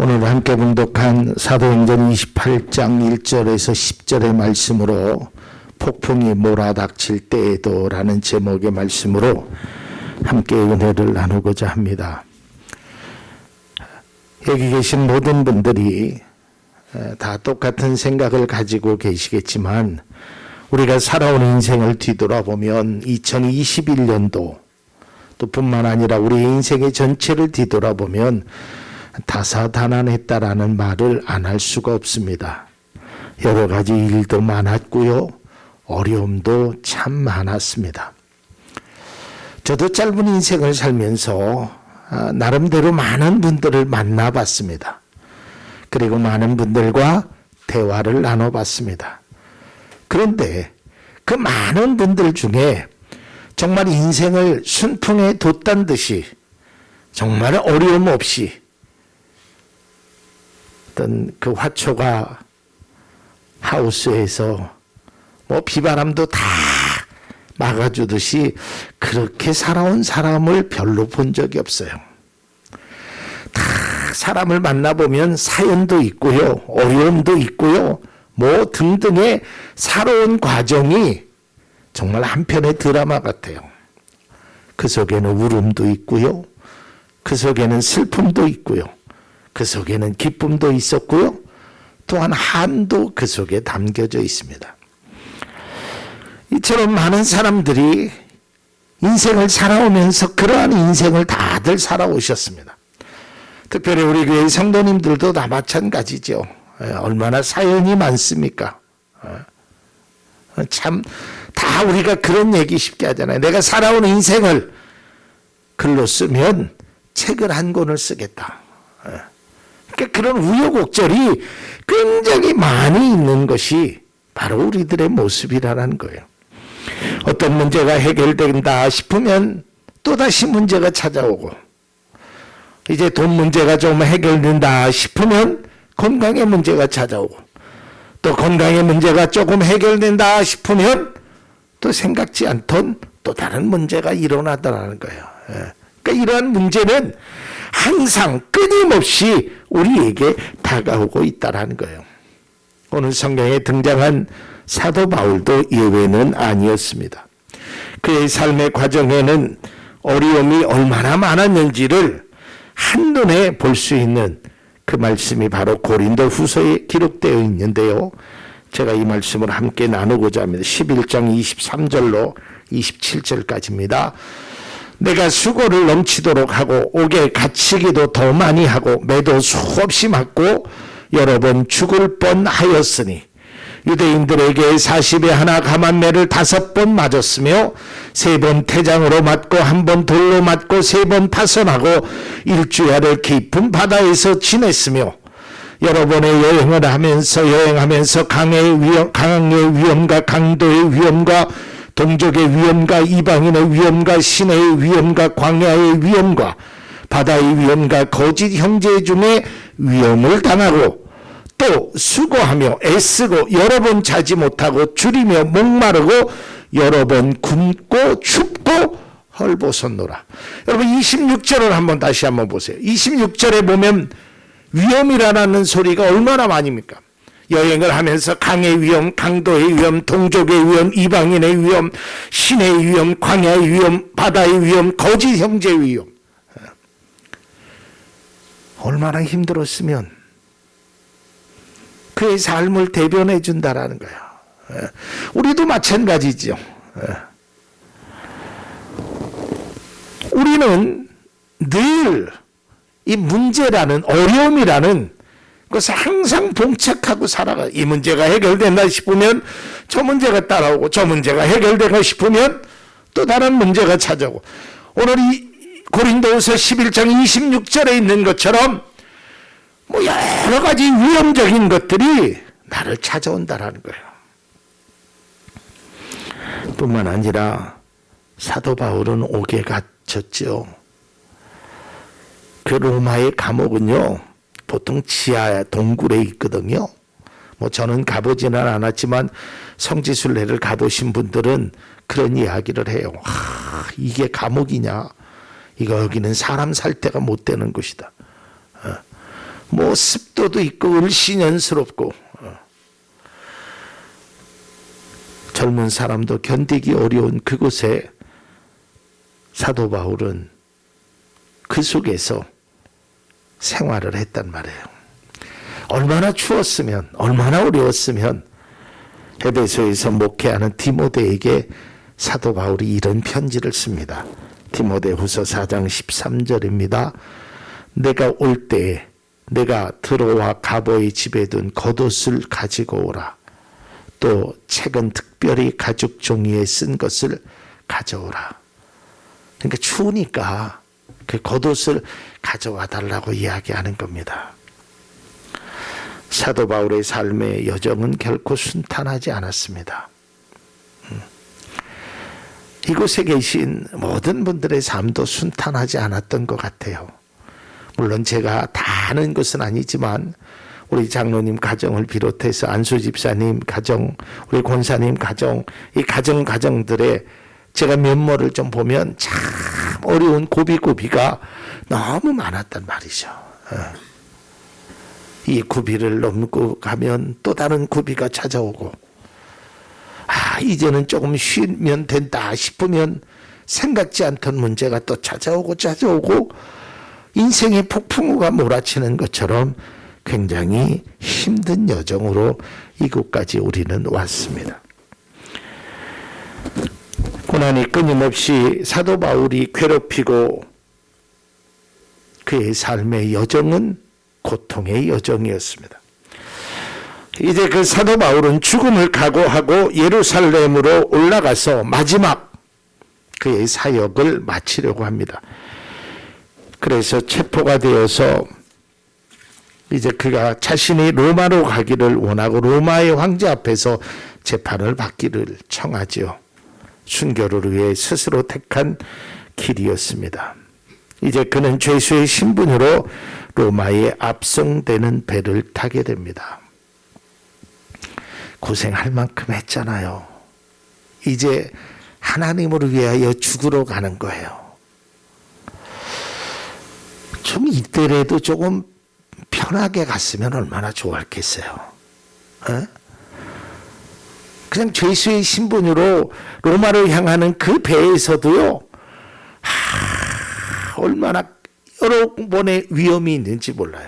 오늘 함께 봉독한 사도행전 28장 1절에서 10절의 말씀으로 폭풍이 몰아닥칠 때에도 라는 제목의 말씀으로 함께 은혜를 나누고자 합니다. 여기 계신 모든 분들이 다 똑같은 생각을 가지고 계시겠지만 우리가 살아온 인생을 뒤돌아보면 2021년도 또 뿐만 아니라 우리의 인생의 전체를 뒤돌아보면 다사다난했다라는 말을 안 할 수가 없습니다. 여러 가지 일도 많았고요. 어려움도 참 많았습니다. 저도 짧은 인생을 살면서 나름대로 많은 분들을 만나봤습니다. 그리고 많은 분들과 대화를 나눠봤습니다. 그런데 그 많은 분들 중에 정말 인생을 순풍에 돛단 듯이 정말 어려움 없이 어떤 그 화초가 하우스에서 비바람도 다 막아주듯이 그렇게 살아온 사람을 별로 본 적이 없어요. 다 사람을 만나보면 사연도 있고요, 어려움도 있고요, 등등의 살아온 과정이 정말 한편의 드라마 같아요. 그 속에는 울음도 있고요, 그 속에는 슬픔도 있고요, 그 속에는 기쁨도 있었고요, 또한 한도 그 속에 담겨져 있습니다. 이처럼 많은 사람들이 인생을 살아오면서 그러한 인생을 다들 살아오셨습니다. 특별히 우리 교회 성도님들도 다 마찬가지죠. 얼마나 사연이 많습니까? 참 다 우리가 그런 얘기 쉽게 하잖아요. 내가 살아온 인생을 글로 쓰면 책을 한 권을 쓰겠다. 그러니까 그런 우여곡절이 굉장히 많이 있는 것이 바로 우리들의 모습이라는 거예요. 어떤 문제가 해결된다 싶으면 또다시 문제가 찾아오고, 이제 돈 문제가 좀 해결된다 싶으면 건강의 문제가 찾아오고, 또 건강의 문제가 조금 해결된다 싶으면 또 생각지 않던 또 다른 문제가 일어나더라는 거예요. 그러니까 이러한 문제는 항상 끊임없이 우리에게 다가오고 있다는 거예요. 오늘 성경에 등장한 사도 바울도 예외는 아니었습니다. 그의 삶의 과정에는 어려움이 얼마나 많았는지를 한눈에 볼 수 있는 그 말씀이 바로 고린도 후서에 기록되어 있는데요. 제가 이 말씀을 함께 나누고자 합니다. 11장 23절로 27절까지입니다. 내가 수고를 넘치도록 하고 옥에 갇히기도 더 많이 하고 매도 수없이 맞고 여러 번 죽을 뻔하였으니 유대인들에게 40에 하나 감한 매를 5번 맞았으며 3번 태장으로 맞고 1번 돌로 맞고 3번 파선하고 일주야를 깊은 바다에서 지냈으며 여러 번의 여행하면서 강의 위험과 강도의 위험과 동족의 위험과 이방인의 위험과 시내의 위험과 광야의 위험과 바다의 위험과 거짓 형제 중에 위험을 당하고 또 수고하며 애쓰고 여러 번 자지 못하고 줄이며 목마르고 여러 번 굶고 춥고 헐벗었노라. 여러분 26절을 한번 다시 한번 보세요. 26절에 보면 위험이라는 소리가 얼마나 많습니까? 여행을 하면서 강의 위험, 강도의 위험, 동족의 위험, 이방인의 위험, 신의 위험, 광야의 위험, 바다의 위험, 거짓 형제의 위험. 얼마나 힘들었으면 그의 삶을 대변해 준다라는 거예요. 우리도 마찬가지죠. 우리는 늘 이 문제라는 어려움이라는 것을 항상 봉착하고 살아가요. 이 문제가 해결된다 싶으면 저 문제가 따라오고 저 문제가 해결되고 싶으면 또 다른 문제가 찾아오고, 오늘 이 고린도후서 11장 26절에 있는 것처럼 여러 가지 위험적인 것들이 나를 찾아온다라는 거예요. 뿐만 아니라 사도 바울은 옥에 갇혔죠. 그 로마의 감옥은요, 보통 지하 동굴에 있거든요. 저는 가보지는 않았지만 성지순례를 가보신 분들은 그런 이야기를 해요. 이게 감옥이냐? 여기는 사람 살 데가 못 되는 곳이다. 뭐 습도도 있고 을씨년스럽고 젊은 사람도 견디기 어려운 그곳에 사도 바울은 그 속에서 생활을 했단 말이에요. 얼마나 추웠으면, 얼마나 어려웠으면 에베소에서 목회하는 디모데에게 사도 바울이 이런 편지를 씁니다. 디모데후서 4장 13절입니다. 내가 올 때에 내가 드로와 가보의 집에 둔 겉옷을 가지고 오라. 또 책은 특별히 가죽 종이에 쓴 것을 가져오라. 그러니까 추우니까 그 겉옷을 가져와 달라고 이야기하는 겁니다. 사도 바울의 삶의 여정은 결코 순탄하지 않았습니다. 이곳에 계신 모든 분들의 삶도 순탄하지 않았던 것 같아요. 물론 제가 다 아는 것은 아니지만 우리 장로님 가정을 비롯해서 안수 집사님 가정, 우리 권사님 가정, 이 가정들의 제가 면모를 좀 보면 참 어려운 고비가 너무 많았단 말이죠. 이 고비를 넘고 가면 또 다른 고비가 찾아오고, 이제는 조금 쉬면 된다 싶으면 생각지 않던 문제가 또 찾아오고 인생의 폭풍우가 몰아치는 것처럼 굉장히 힘든 여정으로 이곳까지 우리는 왔습니다. 고난이 끊임없이 사도 바울이 괴롭히고 그의 삶의 여정은 고통의 여정이었습니다. 이제 그 사도 바울은 죽음을 각오하고 예루살렘으로 올라가서 마지막 그의 사역을 마치려고 합니다. 그래서 체포가 되어서 이제 그가 자신이 로마로 가기를 원하고 로마의 황제 앞에서 재판을 받기를 청하지요. 순교를 위해 스스로 택한 길이었습니다. 이제 그는 죄수의 신분으로 로마에 압송되는 배를 타게 됩니다. 고생할 만큼 했잖아요. 이제 하나님을 위하여 죽으러 가는 거예요. 좀 이때라도 조금 편하게 갔으면 얼마나 좋았겠어요. 그냥 죄수의 신분으로 로마를 향하는 그 배에서도요, 얼마나 여러 번의 위험이 있는지 몰라요.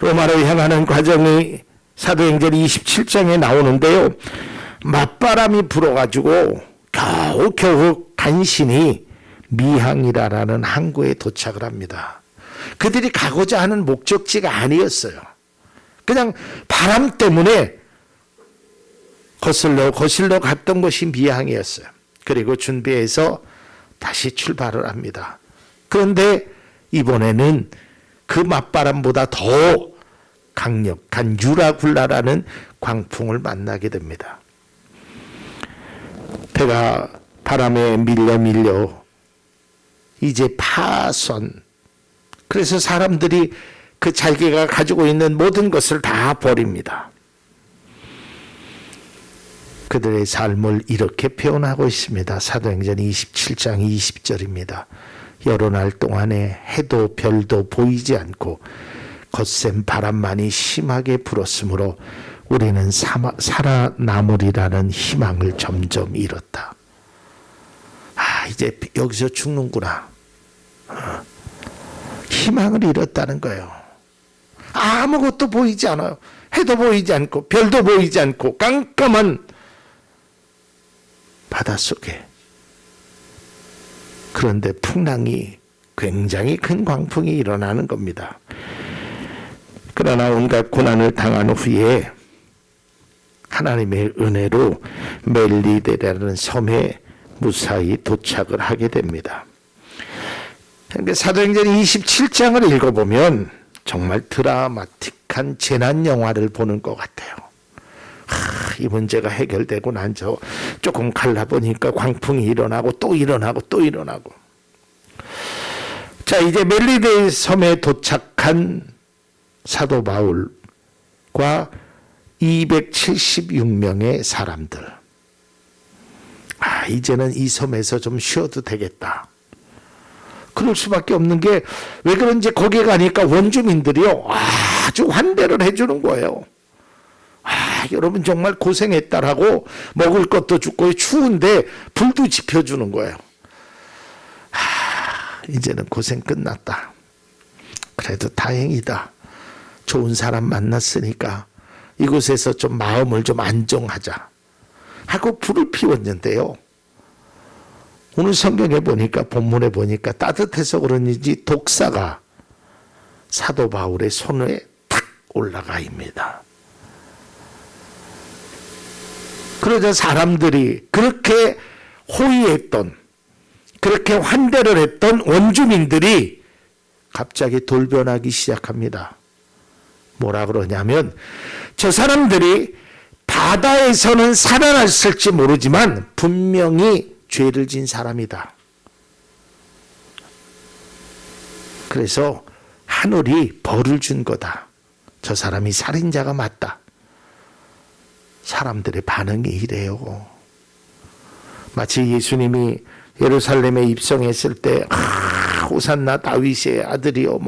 로마를 향하는 과정이 사도행전 27장에 나오는데요, 맞바람이 불어가지고 겨우 간신히 미항이라는 항구에 도착을 합니다. 그들이 가고자 하는 목적지가 아니었어요. 그냥 바람 때문에 거슬러 갔던 것이 미항이었어요. 그리고 준비해서 다시 출발을 합니다. 그런데 이번에는 그 맞바람보다 더 강력한 유라굴라라는 광풍을 만나게 됩니다. 배가 바람에 밀려 이제 파선. 그래서 사람들이 그 자기가 가지고 있는 모든 것을 다 버립니다. 그들의 삶을 이렇게 표현하고 있습니다. 사도행전 27장 20절입니다. 여러 날 동안에 해도 별도 보이지 않고 거센 바람만이 심하게 불었으므로 우리는 살아남으리라는 희망을 점점 잃었다. 이제 여기서 죽는구나. 희망을 잃었다는 거예요. 아무것도 보이지 않아요. 해도 보이지 않고 별도 보이지 않고 깜깜한 바닷속에. 그런데 풍랑이, 굉장히 큰 광풍이 일어나는 겁니다. 그러나 온갖 고난을 당한 후에 하나님의 은혜로 멜리데라는 섬에 무사히 도착을 하게 됩니다. 그러니까 사도행전 27장을 읽어보면 정말 드라마틱한 재난 영화를 보는 것 같아요. 이 문제가 해결되고 난 저 조금 갈라보니까 광풍이 일어나고 또 일어나고 또 일어나고. 자, 이제 멜리데 섬에 도착한 사도 바울과 276명의 사람들. 이제는 이 섬에서 좀 쉬어도 되겠다. 그럴 수밖에 없는 게 왜 그런지 거기에 가니까 원주민들이요 아주 환대를 해주는 거예요. 여러분 정말 고생했다라고 먹을 것도 주고 추운데 불도 지펴주는 거예요. 이제는 고생 끝났다. 그래도 다행이다. 좋은 사람 만났으니까 이곳에서 좀 마음을 좀 안정하자 하고 불을 피웠는데요. 오늘 성경에 보니까 본문에 보니까 따뜻해서 그런지 독사가 사도 바울의 손에 탁 올라가입니다. 그러자 사람들이 그렇게 호의했던 그렇게 환대를 했던 원주민들이 갑자기 돌변하기 시작합니다. 뭐라 그러냐면 저 사람들이 바다에서는 살아났을지 모르지만 분명히 죄를 진 사람이다. 그래서 하늘이 벌을 준 거다. 저 사람이 살인자가 맞다. 사람들의 반응이 이래요. 마치 예수님이 예루살렘에 입성했을 때 호산나 다윗의 아들이요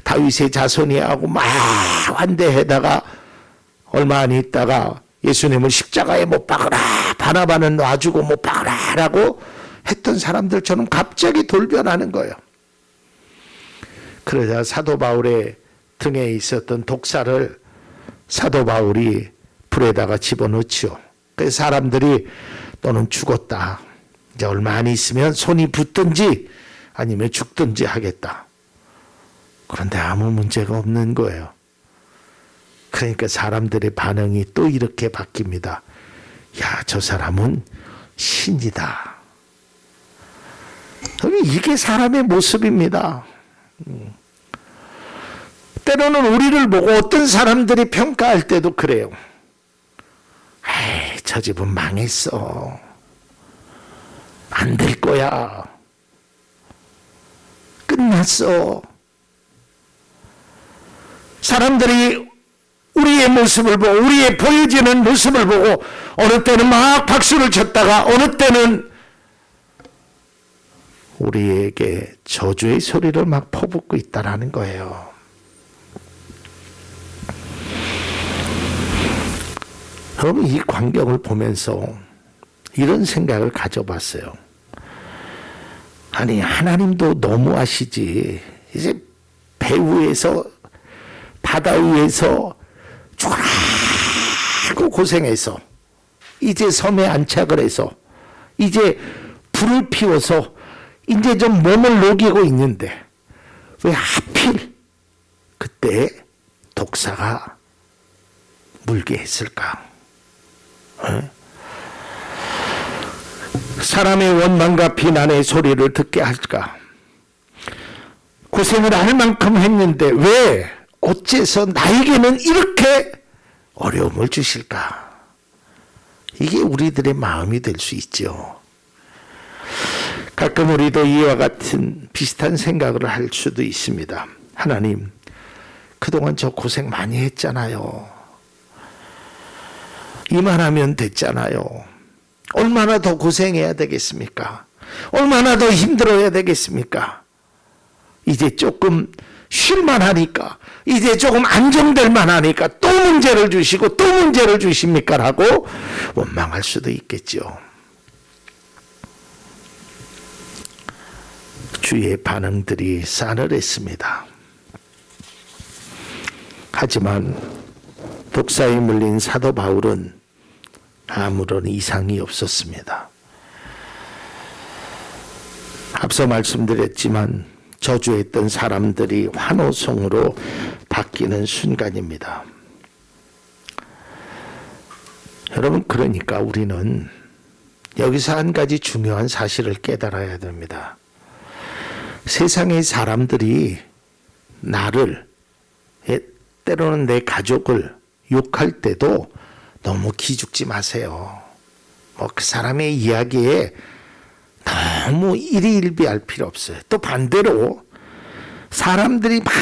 다윗의 자손이야 하고 막 환대해다가 얼마 안 있다가 예수님을 십자가에 못 박으라 바나바는 놔주고 못 박으라 라고 했던 사람들처럼 갑자기 돌변하는 거예요. 그러자 사도 바울의 등에 있었던 독사를 사도 바울이 불에다가 집어넣지요. 그래서 사람들이 너는 죽었다. 이제 얼마 안 있으면 손이 붙든지 아니면 죽든지 하겠다. 그런데 아무 문제가 없는 거예요. 그러니까 사람들의 반응이 또 이렇게 바뀝니다. 야, 저 사람은 신이다. 이게 사람의 모습입니다. 때로는 우리를 보고 어떤 사람들이 평가할 때도 그래요. 에이, 저 집은 망했어. 안 될 거야. 끝났어. 사람들이 우리의 모습을 보고 우리의 보여지는 모습을 보고 어느 때는 막 박수를 쳤다가 어느 때는 우리에게 저주의 소리를 막 퍼붓고 있다라는 거예요. 여러분 이 광경을 보면서 이런 생각을 가져봤어요. 아니 하나님도 너무하시지. 이제 배 위에서 바다 위에서 쭉 고생해서 이제 섬에 안착을 해서 이제 불을 피워서 이제 좀 몸을 녹이고 있는데 왜 하필 그때 독사가 물게 했을까? 사람의 원망과 비난의 소리를 듣게 할까? 고생을 할 만큼 했는데 왜 어째서 나에게는 이렇게 어려움을 주실까? 이게 우리들의 마음이 될 수 있죠. 가끔 우리도 이와 같은 비슷한 생각을 할 수도 있습니다. 하나님, 그동안 저 고생 많이 했잖아요. 이만하면 됐잖아요. 얼마나 더 고생해야 되겠습니까? 얼마나 더 힘들어야 되겠습니까? 이제 조금 쉴만 하니까, 이제 조금 안정될 만 하니까 또 문제를 주시고 또 문제를 주십니까? 라고 원망할 수도 있겠죠. 주의 반응들이 싸늘했습니다. 하지만 독사에 물린 사도 바울은 아무런 이상이 없었습니다. 앞서 말씀드렸지만 저주했던 사람들이 환호성으로 바뀌는 순간입니다. 여러분, 그러니까 우리는 여기서 한 가지 중요한 사실을 깨달아야 됩니다. 세상의 사람들이 나를, 때로는 내 가족을 욕할 때도 너무 기죽지 마세요. 그 사람의 이야기에 너무 일희일비할 필요 없어요. 또 반대로 사람들이 막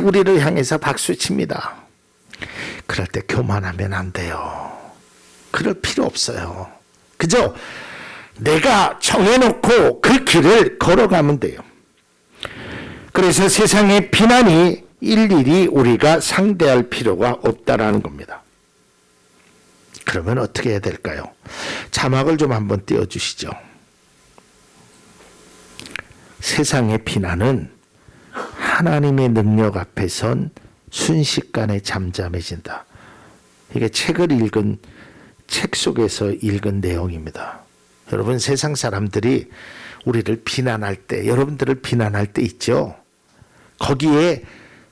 우리를 향해서 박수칩니다. 그럴 때 교만하면 안 돼요. 그럴 필요 없어요. 그저 내가 정해놓고 그 길을 걸어가면 돼요. 그래서 세상의 비난이 일일이 우리가 상대할 필요가 없다라는 겁니다. 그러면 어떻게 해야 될까요? 자막을 좀 한번 띄워주시죠. 세상의 비난은 하나님의 능력 앞에선 순식간에 잠잠해진다. 이게 책을 읽은 책 속에서 읽은 내용입니다. 여러분, 세상 사람들이 우리를 비난할 때, 여러분들을 비난할 때 있죠. 거기에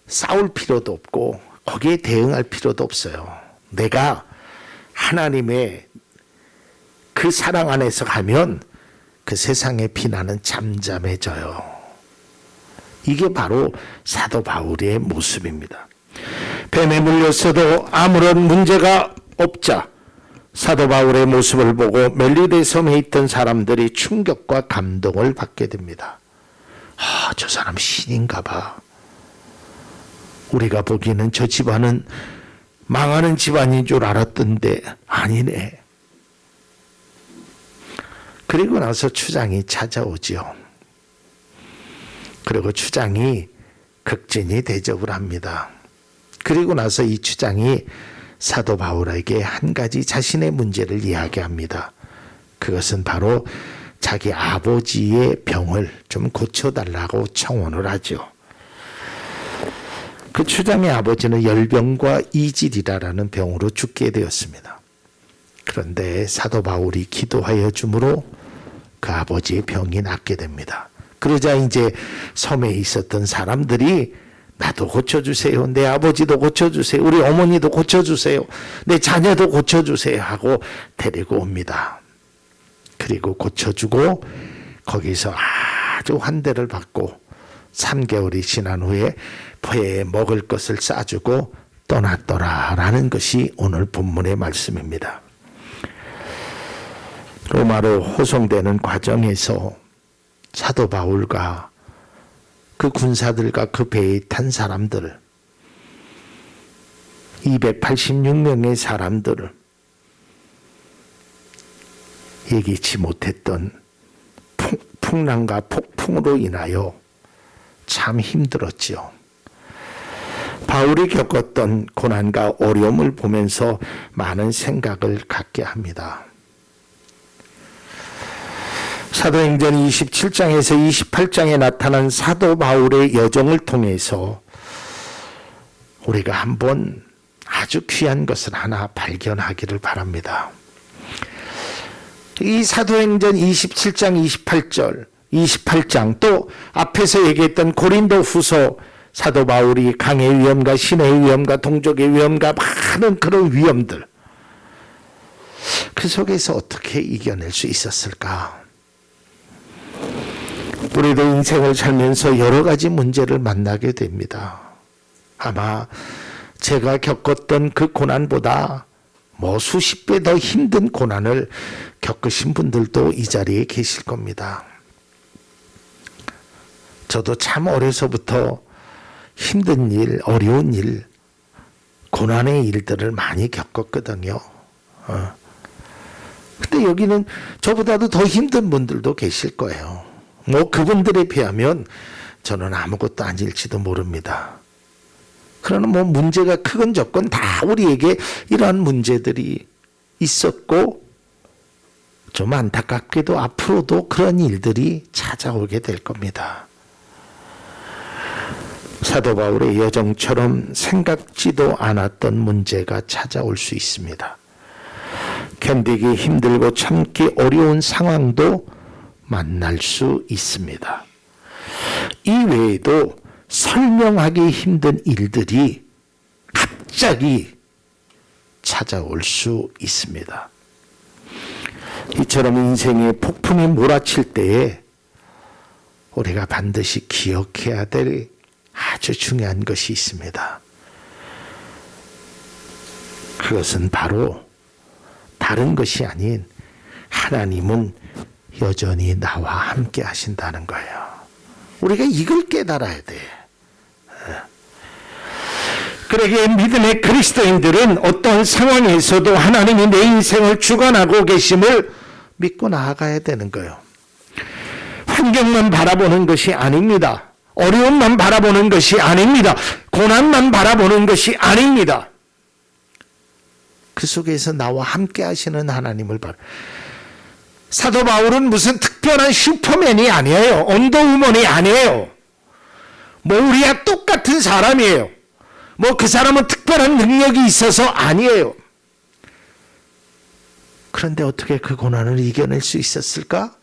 싸울 필요도 없고 거기에 대응할 필요도 없어요. 내가 하나님의 그 사랑 안에서 가면 그 세상의 비난은 잠잠해져요. 이게 바로 사도 바울의 모습입니다. 뱀에 물렸어도 아무런 문제가 없자 사도 바울의 모습을 보고 멜리데 섬에 있던 사람들이 충격과 감동을 받게 됩니다. 저 사람 신인가 봐. 우리가 보기에는 저 집안은 망하는 집안인 줄 알았던데 아니네. 그리고 나서 추장이 찾아오죠. 그리고 추장이 극진히 대접을 합니다. 그리고 나서 이 추장이 사도 바울에게 한 가지 자신의 문제를 이야기합니다. 그것은 바로 자기 아버지의 병을 좀 고쳐달라고 청원을 하죠. 그 추장의 아버지는 열병과 이질이라는 병으로 죽게 되었습니다. 그런데 사도 바울이 기도하여 주므로 그 아버지의 병이 낫게 됩니다. 그러자 이제 섬에 있었던 사람들이 나도 고쳐주세요. 내 아버지도 고쳐주세요. 우리 어머니도 고쳐주세요. 내 자녀도 고쳐주세요 하고 데리고 옵니다. 그리고 고쳐주고 거기서 아주 환대를 받고 3개월이 지난 후에 배에 먹을 것을 싸주고 떠났더라라는 것이 오늘 본문의 말씀입니다. 로마로 호송되는 과정에서 사도 바울과 그 군사들과 그 배에 탄 사람들 286명의 사람들을 예기치 못했던 풍랑과 폭풍으로 인하여 참 힘들었지요. 바울이 겪었던 고난과 어려움을 보면서 많은 생각을 갖게 합니다. 사도행전 27장에서 28장에 나타난 사도 바울의 여정을 통해서 우리가 한번 아주 귀한 것을 하나 발견하기를 바랍니다. 이 사도행전 27장 28장 또 앞에서 얘기했던 고린도 후서 사도 바울이 강의 위험과 신의 위험과 동족의 위험과 많은 그런 위험들 그 속에서 어떻게 이겨낼 수 있었을까? 우리도 인생을 살면서 여러 가지 문제를 만나게 됩니다. 아마 제가 겪었던 그 고난보다 수십 배 더 힘든 고난을 겪으신 분들도 이 자리에 계실 겁니다. 저도 참 어려서부터 힘든 일, 어려운 일, 고난의 일들을 많이 겪었거든요. 근데 여기는 저보다도 더 힘든 분들도 계실 거예요. 그분들에 비하면 저는 아무것도 아닐지도 모릅니다. 그러나 문제가 크건 적건 다 우리에게 이러한 문제들이 있었고 좀 안타깝게도 앞으로도 그런 일들이 찾아오게 될 겁니다. 사도 바울의 여정처럼 생각지도 않았던 문제가 찾아올 수 있습니다. 견디기 힘들고 참기 어려운 상황도 만날 수 있습니다. 이 외에도 설명하기 힘든 일들이 갑자기 찾아올 수 있습니다. 이처럼 인생의 폭풍이 몰아칠 때에 우리가 반드시 기억해야 될 아주 중요한 것이 있습니다. 그것은 바로 다른 것이 아닌 하나님은 여전히 나와 함께 하신다는 거예요. 우리가 이걸 깨달아야 돼. 그러기에 믿음의 그리스도인들은 어떤 상황에서도 하나님이 내 인생을 주관하고 계심을 믿고 나아가야 되는 거예요. 환경만 바라보는 것이 아닙니다. 어려움만 바라보는 것이 아닙니다. 고난만 바라보는 것이 아닙니다. 그 속에서 나와 함께 하시는 하나님을 사도 바울은 무슨 특별한 슈퍼맨이 아니에요. 언더우먼이 아니에요. 뭐 우리와 똑같은 사람이에요. 뭐 그 사람은 특별한 능력이 있어서 아니에요. 그런데 어떻게 그 고난을 이겨낼 수 있었을까?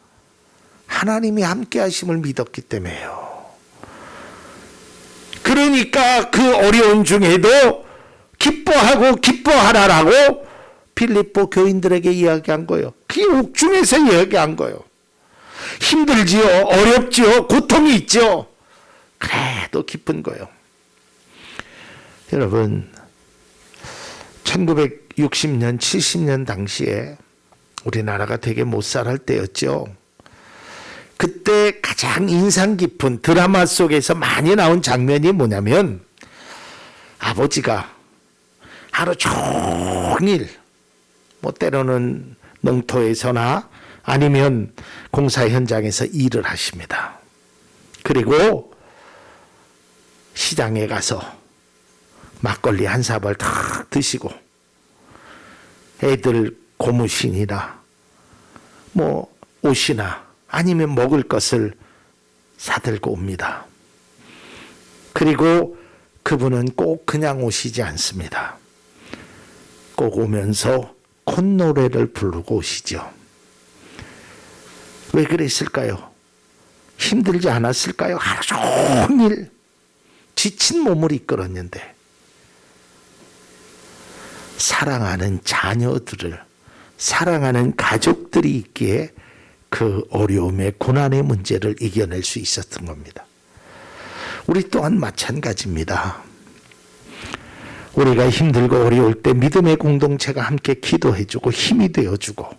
하나님이 함께 하심을 믿었기 때문에요. 그러니까 그 어려운 중에도 기뻐하고 기뻐하라라고 빌립보 교인들에게 이야기한 거예요. 그게 옥중에서 이야기한 거예요. 힘들지요, 어렵지요, 고통이 있죠. 그래도 기쁜 거예요. 여러분, 1960년, 70년 당시에 우리나라가 되게 못 살할 때였죠. 그때 가장 인상 깊은 드라마 속에서 많이 나온 장면이 뭐냐면 아버지가 하루 종일 뭐 때로는 농토에서나 아니면 공사 현장에서 일을 하십니다. 그리고 시장에 가서 막걸리 한 사발 탁 드시고 애들 고무신이나 뭐 옷이나 아니면 먹을 것을 사들고 옵니다. 그리고 그분은 꼭 그냥 오시지 않습니다. 꼭 오면서 콧노래를 부르고 오시죠. 왜 그랬을까요? 힘들지 않았을까요? 하루 종일 지친 몸을 이끌었는데 사랑하는 자녀들을, 사랑하는 가족들이 있기에 그 어려움의 고난의 문제를 이겨낼 수 있었던 겁니다. 우리 또한 마찬가지입니다. 우리가 힘들고 어려울 때 믿음의 공동체가 함께 기도해주고 힘이 되어주고,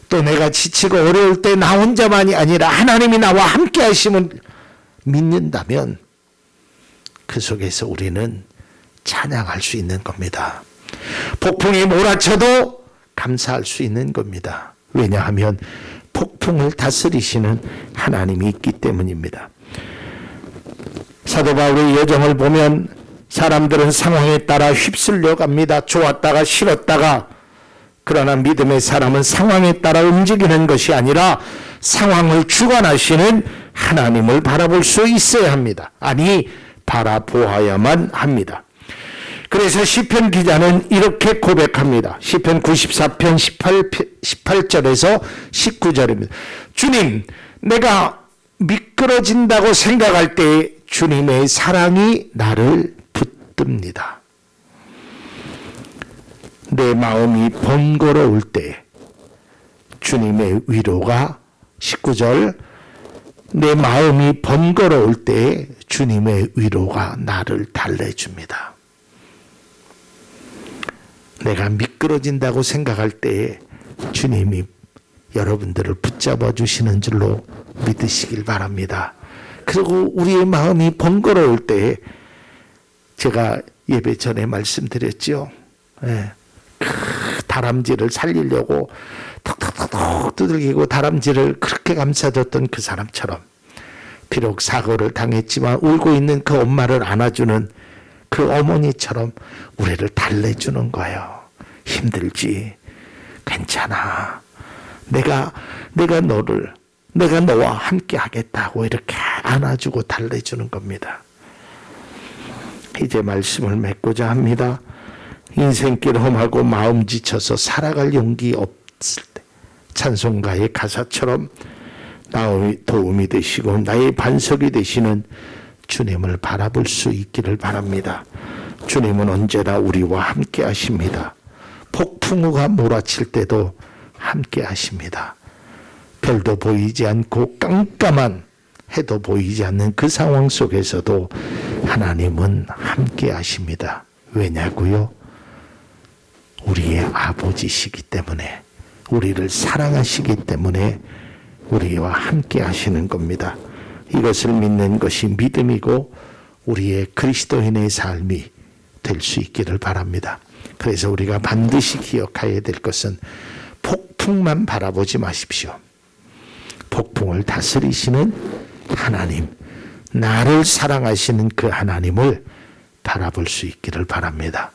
또 내가 지치고 어려울 때 나 혼자만이 아니라 하나님이 나와 함께 하심을 믿는다면 그 속에서 우리는 찬양할 수 있는 겁니다. 폭풍이 몰아쳐도 감사할 수 있는 겁니다. 왜냐하면 폭풍을 다스리시는 하나님이 있기 때문입니다. 사도 바울의 여정을 보면 사람들은 상황에 따라 휩쓸려 갑니다. 좋았다가 싫었다가. 그러나 믿음의 사람은 상황에 따라 움직이는 것이 아니라 상황을 주관하시는 하나님을 바라볼 수 있어야 합니다. 아니, 바라보아야만 합니다. 그래서 시편 기자는 이렇게 고백합니다. 시편 94편 18절에서 19절입니다. 주님, 내가 미끄러진다고 생각할 때 주님의 사랑이 나를 붙듭니다. 내 마음이 번거로울 때 주님의 위로가 19절, 내 마음이 번거로울 때 주님의 위로가 나를 달래줍니다. 내가 미끄러진다고 생각할 때 주님이 여러분들을 붙잡아 주시는 줄로 믿으시길 바랍니다. 그리고 우리의 마음이 번거로울 때 제가 예배 전에 말씀드렸죠. 그 다람쥐를 살리려고 톡톡톡톡 두들기고 다람쥐를 그렇게 감싸줬던 그 사람처럼 비록 사고를 당했지만 울고 있는 그 엄마를 안아주는 그 어머니처럼 우리를 달래주는 거예요. 힘들지? 괜찮아. 내가 너와 함께 하겠다고 이렇게 안아주고 달래주는 겁니다. 이제 말씀을 맺고자 합니다. 인생길 험하고 마음 지쳐서 살아갈 용기 없을 때 찬송가의 가사처럼 나의 도움이 되시고 나의 반석이 되시는 주님을 바라볼 수 있기를 바랍니다. 주님은 언제나 우리와 함께 하십니다. 폭풍우가 몰아칠 때도 함께 하십니다. 별도 보이지 않고 깜깜한 해도 보이지 않는 그 상황 속에서도 하나님은 함께 하십니다. 왜냐고요? 우리의 아버지시기 때문에, 우리를 사랑하시기 때문에 우리와 함께 하시는 겁니다. 이것을 믿는 것이 믿음이고 우리의 그리스도인의 삶이 될 수 있기를 바랍니다. 그래서 우리가 반드시 기억해야 될 것은 폭풍만 바라보지 마십시오. 폭풍을 다스리시는 하나님, 나를 사랑하시는 그 하나님을 바라볼 수 있기를 바랍니다.